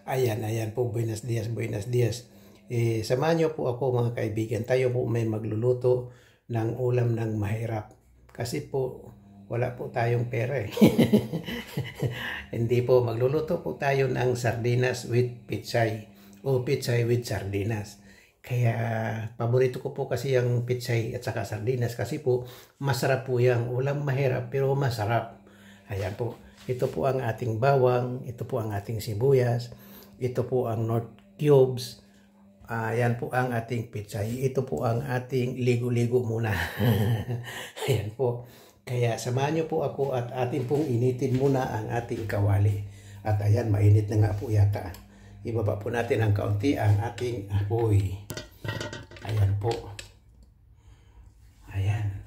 Ayan po, buenos dias, buenos dias. Samahan niyo po ako mga kaibigan. Tayo po may magluluto ng ulam ng mahirap. Kasi po, wala po tayong pera eh. Hindi po, magluluto po tayo ng sardinas with pitsay o pitsay with sardinas. Kaya paborito ko po kasi yung pitsay at saka sardinas kasi po masarap po yung ulam mahirap pero masarap. Ayan po, ito po ang ating bawang, ito po ang ating sibuyas, ito po ang North cubes. Ayan po ang ating pitsay. Ito po ang ating ligo-ligo muna. Ayan po. Kaya samahan niyo po ako at atin pong initin muna ang ating kawali. At ayan, mainit na nga po yata. Ibaba po natin ang kaunti ang ating apoy. Ayan po. Ayan.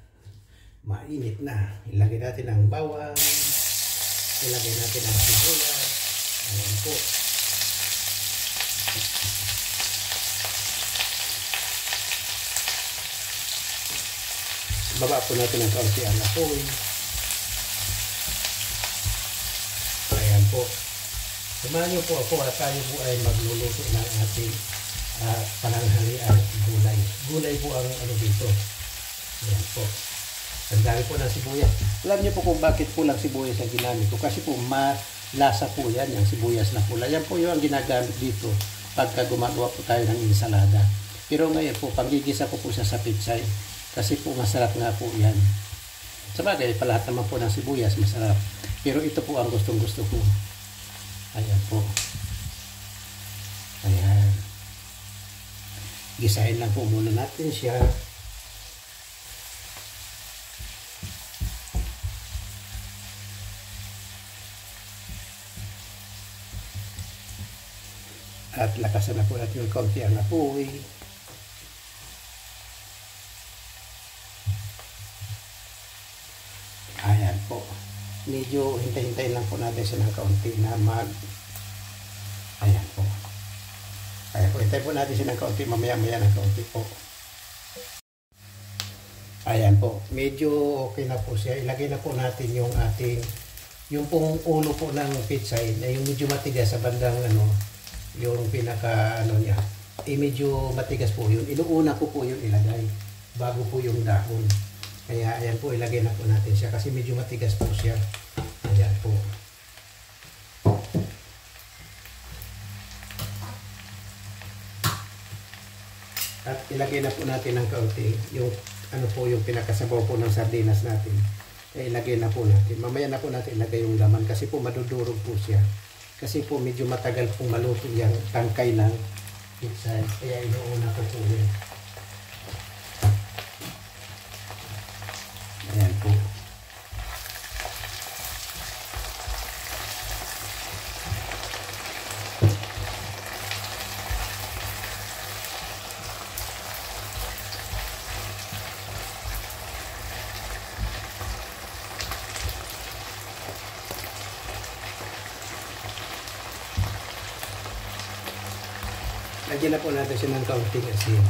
Mainit na. Ilagay natin ang bawang. Ilagay natin ang sibuyas. Ayan po. Baba po natin ang kaunti ang apoy. Ayan po. Samahan niyo po ako at tayo po ay magluluto ng ating pananghalian gulay. Gulay po ang ano dito. Ayan po. Ang dami po ng sibuyas. Alam niyo po kung bakit pulang sibuyas ang ginamit ko. Kasi po malasa po yan, yung sibuyas na pula. Yan po yung ginagamit dito pagka gumagawa po tayo ng ensalada. Pero ngayon po, panggigisa ko po siya sa pitsay. Kasi po masarap nga po yan. Sabagay, lahat naman po ng sibuyas masarap. Pero ito po ang gustong-gusto ko. Ayan po. Ayan. Gisahin lang po muna natin siya. At lakasan na po natin yung kaunti ang apoy. Ayan po. Medyo hintay-hintayin lang po natin siya ng kaunti na ayan po. Ayan po. Hintay po natin siya ng kaunti. Mamaya-maya ng kaunti po. Ayan po. Medyo okay na po siya. Ilagay na po natin yung ating yung pong ulo po ng pitsay na yung medyo matigas sa bandang yung pinaka niya. Medyo matigas po yun. Inuuna ko po yung ilagay bago po yung dahon. Kaya ayan po, ilagay na po natin siya kasi medyo matigas po siya. Ayan po. At ilagay na po natin ng kaunti yung yung pinakasabaw po ng sardinas natin. Ilagay na po natin. Mamaya na po natin ilagay yung laman kasi po madudurog po siya. Kasi po medyo matagal pong maluto yung tangkay ng pizza. Kaya inuuna ko po yun. Ayan po. Lagyan na po natin siya ng kaunting asin.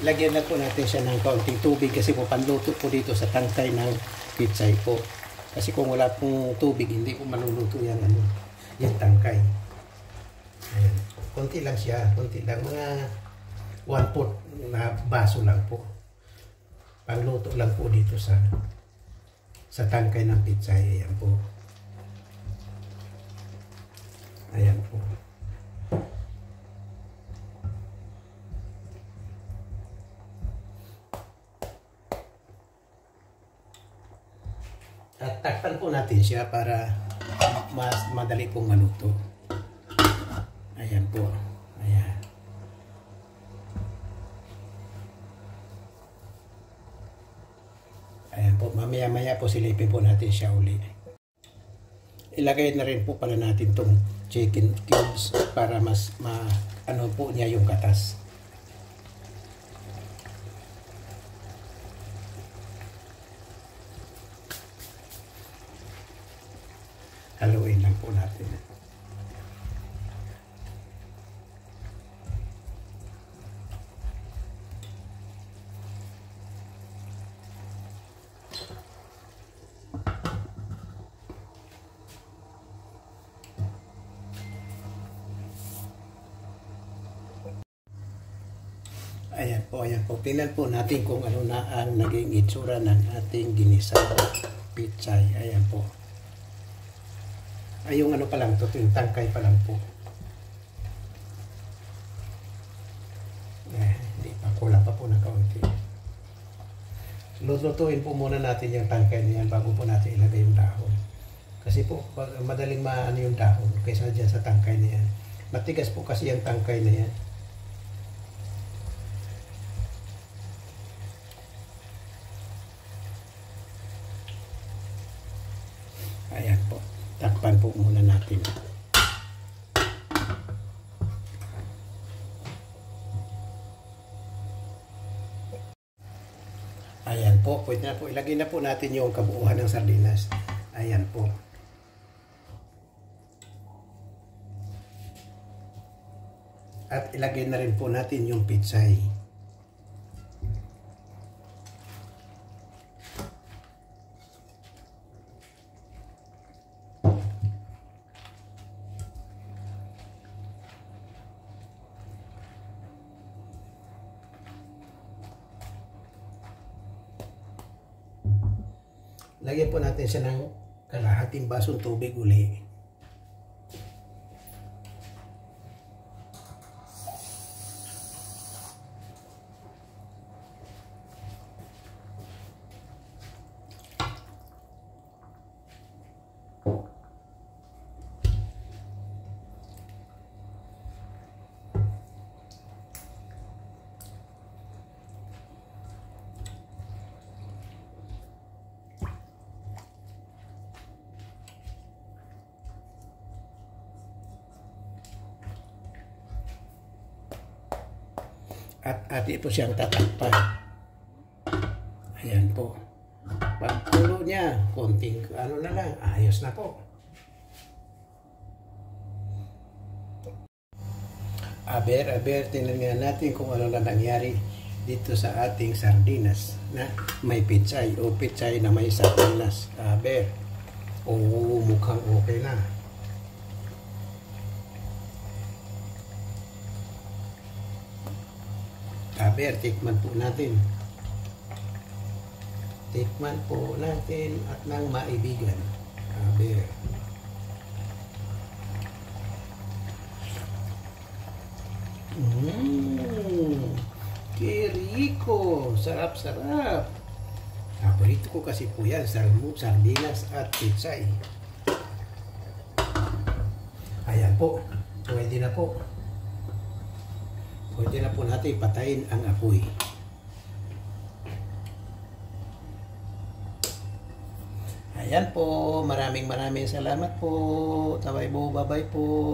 Lagyan na po natin siya ng kaunting tubig kasi po panluto po dito sa tangkay ng pitsay po. Kasi kung wala pong tubig, hindi po maluluto yung tangkay. Ayan. Konti lang siya, konti lang. Mga 1/4 na baso lang po. Panluto lang po dito sa tangkay ng pitsay. Ayan po. Ayan po. At takpan po natin siya para mas madali pong maluto. Ayan po. Ayan. Ayan po. Mamaya-maya po silipin po natin siya uli. Ilagay na rin po pala natin tong chicken cubes para mas po niya yung katas. Haluin lang po natin. Ayan po. Tingnan po natin kung ano na ang naging itsura ng ating ginisang pichay. Ayan po. Ay, yung ano pa lang to, yung tangkay pa lang po. Hindi pa, kulang pa po ng kaunti. Lutuin po muna natin yung tangkay na yan bago po natin ilagay yung dahon. Kasi po, madaling maano yung dahon kaysa dyan sa tangkay na yan. Matigas po kasi yung tangkay na yan. Ayan po. Takpan po muna natin. Ayan po. Pwede na po. Ilagay na po natin yung kabuuan ng sardinas. Ayan po. At ilagay na rin po natin yung pichay. Lagyan po natin siya ng kalahating basong tubig uli. At atin po siyang tatakpan. Ayan po. Pagkulo niya, konting ano na lang, ayos na po. Aber, tingnan nga natin kung ano na nangyari dito sa ating sardinas na may pichay o pichay na may sardinas. Aber, mukhang okay na. Aber, tikman po natin. Tikman po natin at ng maibigan. Aber. Kiriko. Sarap-sarap. Paborito ko kasi po yan. Sardinas at pichay. Ayan po. Pwede na po. Pwede na po natin patayin ang apoy. Ayan po. Maraming salamat po. Bye-bye po.